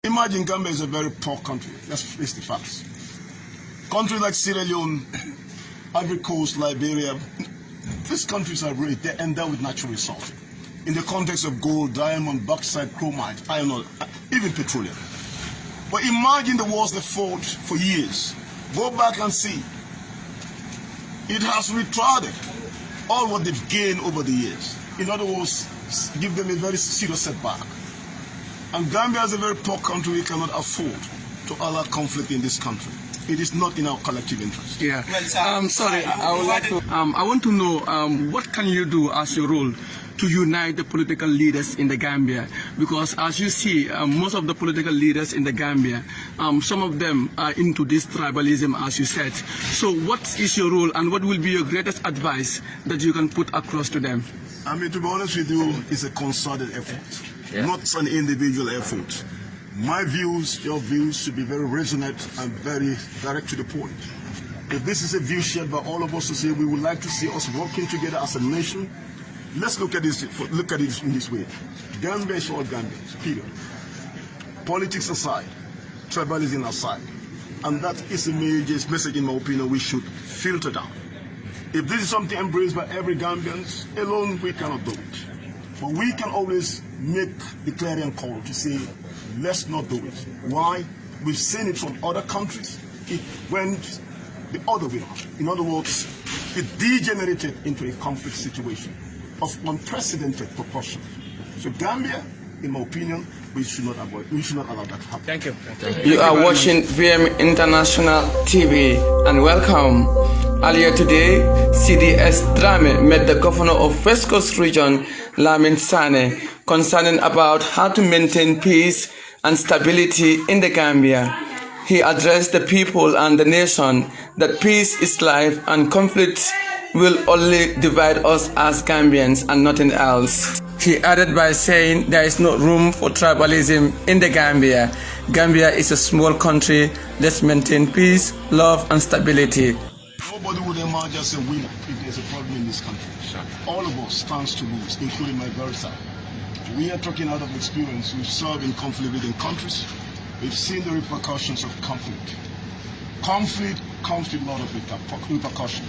Imagine Gambia is a very poor country. Let's face the facts. Countries like Sierra Leone, Ivory Coast, Liberia, these countries are really, they're endowed with natural resources. In the context of gold, diamond, bauxite, chromite, iron ore, even petroleum. But imagine the wars they fought for years. Go back and see. It has retarded all what they've gained over the years. In other words, give them a very serious setback. And Gambia is a very poor country. We cannot afford to allow conflict in this country. It is not in our collective interest. Yeah. Sorry, I would like to. I want to know what can you do as your role to unite the political leaders in the Gambia? Because as you see, most of the political leaders in the Gambia, some of them are into this tribalism, as you said. So, what is your role, and what will be your greatest advice that you can put across to them? I mean, to be honest with you, it's a concerted effort, not an individual effort. My views, your views should be very resonant and very direct to the point. If this is a view shared by all of us to say we would like to see us working together as a nation, let's look at this. Look at it in this way: Gambia is all Gambians. Period. Politics aside, tribalism aside, and that is a major message, in my opinion, we should filter down. If this is something embraced by every Gambian, alone we cannot do it. But we can always make the clarion call to say, let's not do it. Why? We've seen it from other countries. It went the other way. In other words, it degenerated into a conflict situation of unprecedented proportion. So Gambia, in my opinion, we should not allow that to happen. Thank you. You are watching VM International TV, and welcome. Earlier today, CDS Drame met the governor of West Coast Region, Lamin Sane, concerning about how to maintain peace and stability in the Gambia. He addressed the people and the nation that peace is life and conflict will only divide us as Gambians and nothing else. He added by saying there is no room for tribalism in the Gambia. Gambia is a small country. Let's maintain peace, love and stability. Nobody would emerge as a winner if there's a problem in this country. All of us stands to lose, including my very side. We are talking out of experience. We've served in conflict-ridden countries. We've seen the repercussions of conflict. Conflict comes with a lot of repercussion.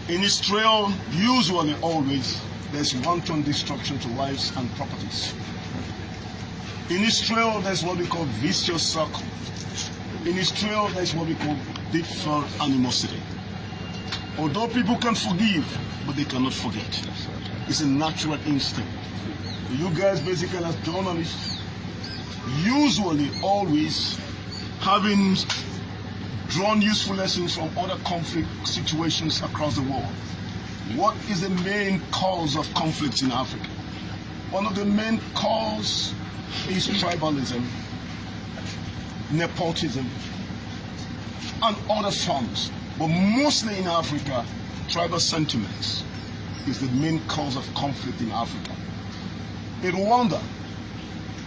In Israel, usually always, there's wanton destruction to lives and properties. In Israel, there's what we call vicious circle. In Israel, there's what we call deep-felt animosity. Although people can forgive, but they cannot forget. It's a natural instinct. You guys basically as journalists, usually always having drawn useful lessons from other conflict situations across the world. What is the main cause of conflicts in Africa? One of the main causes is tribalism, nepotism, and other forms. But mostly in Africa, tribal sentiments is the main cause of conflict in Africa. In Rwanda,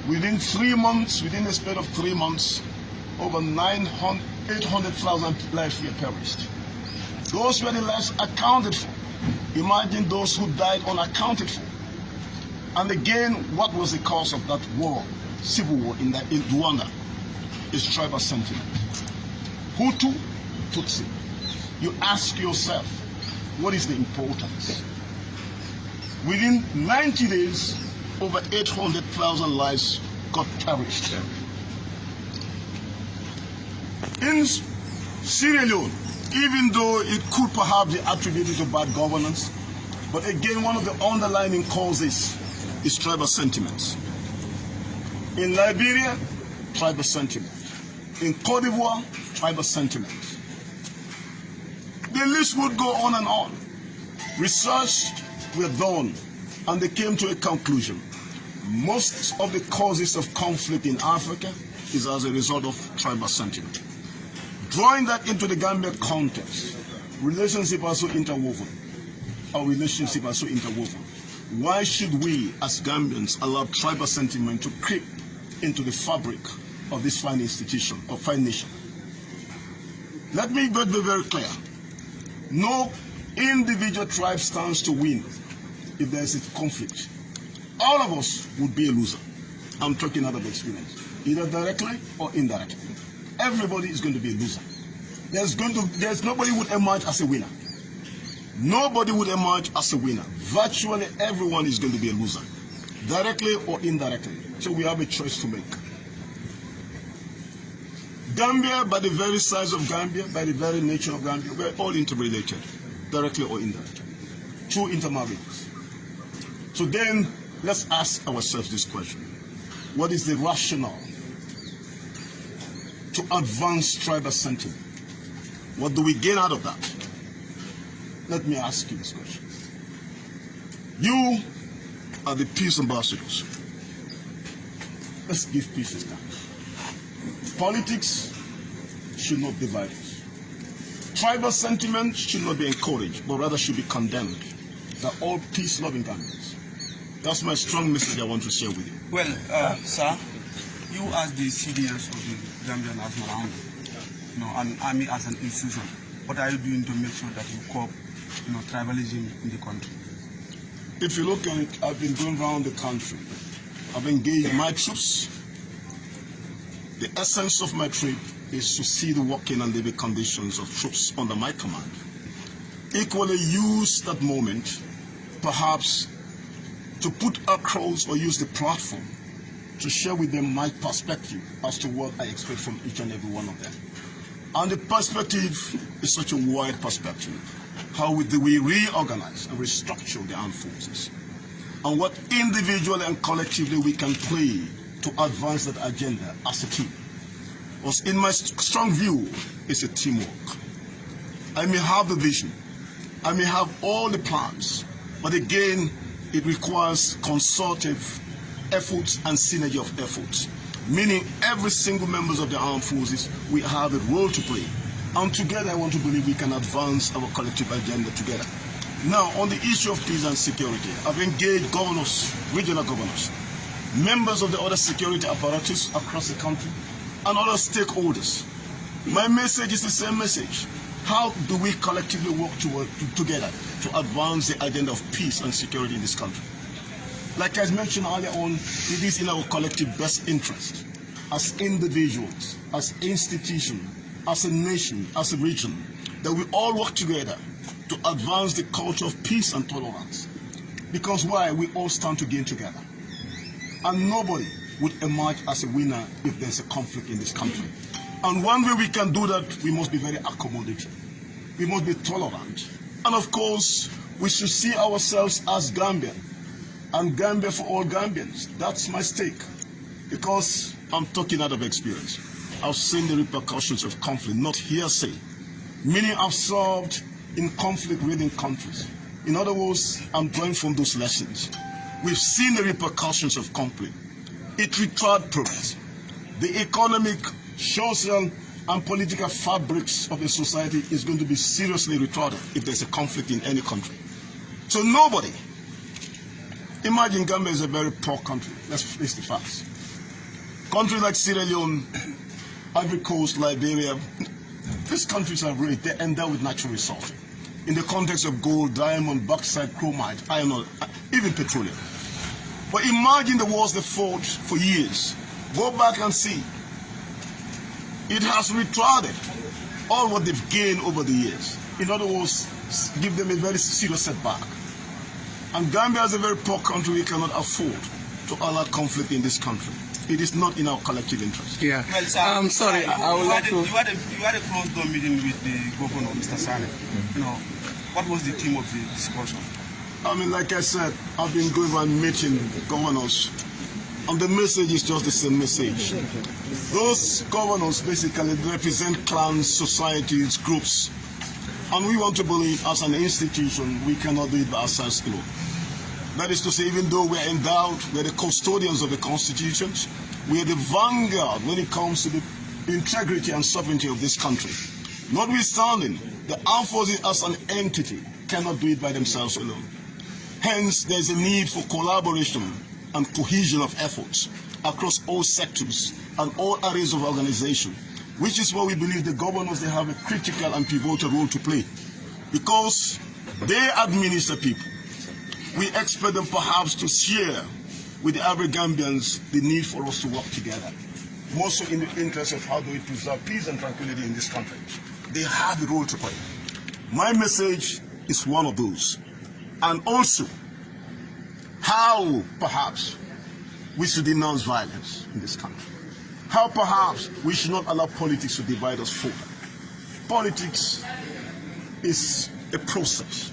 within 3 months, within the span of 3 months, over 800,000 lives were perished. Those were the lives accounted for. Imagine those who died unaccounted for. And again, what was the cause of that war, civil war in Rwanda? Is tribal sentiment. Hutu, Tutsi. You ask yourself, what is the importance? Within 90 days, over 800,000 lives got perished. In Sierra Leone, even though it could perhaps be attributed to bad governance, but again, one of the underlying causes is tribal sentiments. In Liberia, tribal sentiments. In Cote d'Ivoire, tribal sentiments. The list would go on and on. Research were done, and they came to a conclusion. Most of the causes of conflict in Africa is as a result of tribal sentiment. Drawing that into the Gambia context, relationships are so interwoven. Our relationships are so interwoven. Why should we, as Gambians, allow tribal sentiment to creep into the fabric of this fine institution, or fine nation? Let me be very clear. No individual tribe stands to win if there is a conflict. All of us would be a loser. I'm talking out of experience. either directly or indirectly. Everybody is going to be a loser. There's nobody would emerge as a winner. Nobody would emerge as a winner. Virtually everyone is going to be a loser, directly or indirectly. So we have a choice to make. Gambia, by the very size of Gambia, by the very nature of Gambia, we're all interrelated, directly or indirectly, through intermarriages. So then, let's ask ourselves this question. What is the rationale to advance tribal sentiment? What do we gain out of that? Let me ask you this question. You are the peace ambassadors. Let's give peace a start. Politics should not divide us. Tribal sentiment should not be encouraged, but rather should be condemned. They're all peace-loving Gambians. That's my strong message I want to share with you. Well, sir, you as the CDS of the Gambia National Army, and army as an institution, what are you doing to make sure that you curb, tribalism in the country? If you look at it, I've been going around the country. I've engaged my troops. The essence of my trip is to see the working and living conditions of troops under my command. Equally use that moment, perhaps, to put across or use the platform to share with them my perspective as to what I expect from each and every one of them. And the perspective is such a wide perspective. How do we reorganize and restructure the armed forces? And what individually and collectively we can play to advance that agenda as a team. Because in my strong view, it's a teamwork. I may have the vision, I may have all the plans, but again, it requires consultative efforts and synergy of efforts. Meaning every single members of the armed forces, we have a role to play. And together I want to believe we can advance our collective agenda together. Now, on the issue of peace and security, I've engaged governors, regional governors, members of the other security apparatus across the country, and other stakeholders. My message is the same message. How do we collectively work together to advance the agenda of peace and security in this country? Like I mentioned earlier on, it is in our collective best interest, as individuals, as institutions, as a nation, as a region, that we all work together to advance the culture of peace and tolerance. Because why? We all stand to gain together. And nobody would emerge as a winner if there's a conflict in this country. And one way we can do that, we must be very accommodating. We must be tolerant. And of course, we should see ourselves as Gambian. And Gambia for all Gambians. That's my stake. Because I'm talking out of experience. I've seen the repercussions of conflict, not hearsay. Meaning I've served in conflict-ridden countries. In other words, I'm drawing from those lessons. We've seen the repercussions of conflict. It retards progress. The economic, social, and political fabrics of a society is going to be seriously retarded if there's a conflict in any country. So nobody, imagine Gambia is a very poor country. Let's face the facts. Countries like Sierra Leone, Ivory Coast, Liberia, these countries are rich. They're endowed with natural resources. In the context of gold, diamond, bauxite, chromite, iron ore, even petroleum. But imagine the wars they fought for years. Go back and see. It has retarded all what they've gained over the years. In other words, give them a very serious setback. And Gambia is a very poor country. We cannot afford to allow conflict in this country. It is not in our collective interest. Yeah. Well, sir, I'm sorry. I would like to. You had a closed-door meeting with the governor, Mr. Sane. What was the theme of the discussion? I mean, like I said, I've been going around meeting governors, and the message is just the same message. Those governors basically represent clans, societies, groups, and we want to believe as an institution we cannot do it by ourselves alone. That is to say, even though we're endowed, we're the custodians of the constitutions, we are the vanguard when it comes to the integrity and sovereignty of this country. Notwithstanding, the armed forces as an entity cannot do it by themselves alone. Hence, there's a need for collaboration and cohesion of efforts across all sectors and all areas of organization, which is why we believe the governors, they have a critical and pivotal role to play. Because they administer people. We expect them perhaps to share with the average Gambians the need for us to work together. more so in the interest of how do we preserve peace and tranquility in this country. They have a role to play. My message is one of those. And also, how perhaps we should denounce violence in this country. How perhaps we should not allow politics to divide us further. Politics is a process.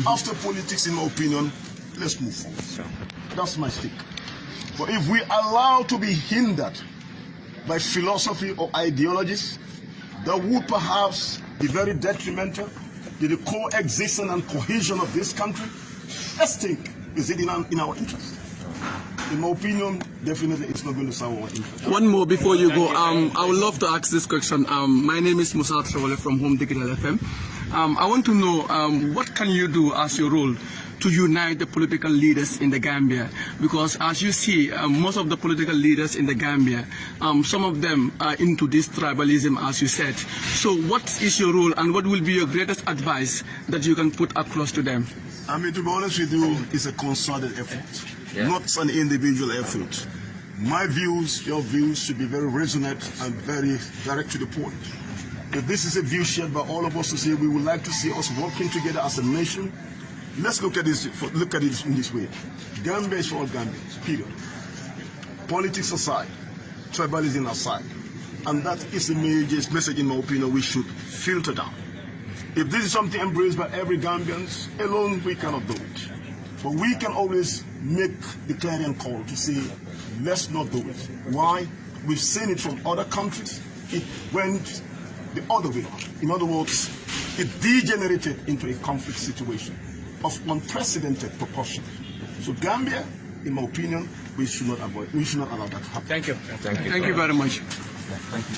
After politics, in my opinion, let's move forward. That's my stick. But if we allow to be hindered by philosophy or ideologies, that would perhaps be very detrimental to the coexistence and cohesion of this country, let's think, is it in our interest? In my opinion, definitely it's not going to serve our interest. One more before you go. I would love to ask this question. My name is Musa Trawale from Home Digital FM. I want to know what can you do as your role to unite the political leaders in the Gambia? Because as you see, most of the political leaders in the Gambia, some of them are into this tribalism, as you said. So what is your role and what will be your greatest advice that you can put across to them? I mean, to be honest with you, it's a concerted effort, not an individual effort. My views, your views should be very resonant and very direct to the point. If this is a view shared by all of us to say we would like to see us working together as a nation, let's look at this. Look at it in this way: Gambia is for all Gambians. Period. Politics aside, tribalism aside, and that is the major message, in my opinion, we should filter down. If this is something embraced by every Gambian, alone we cannot do it. But we can always make the clarion call to say, let's not do it. Why? We've seen it from other countries. It went the other way. In other words, it degenerated into a conflict situation of unprecedented proportions. So Gambia, in my opinion, we should not allow that to happen. Thank you. Thank you very much. Thank you.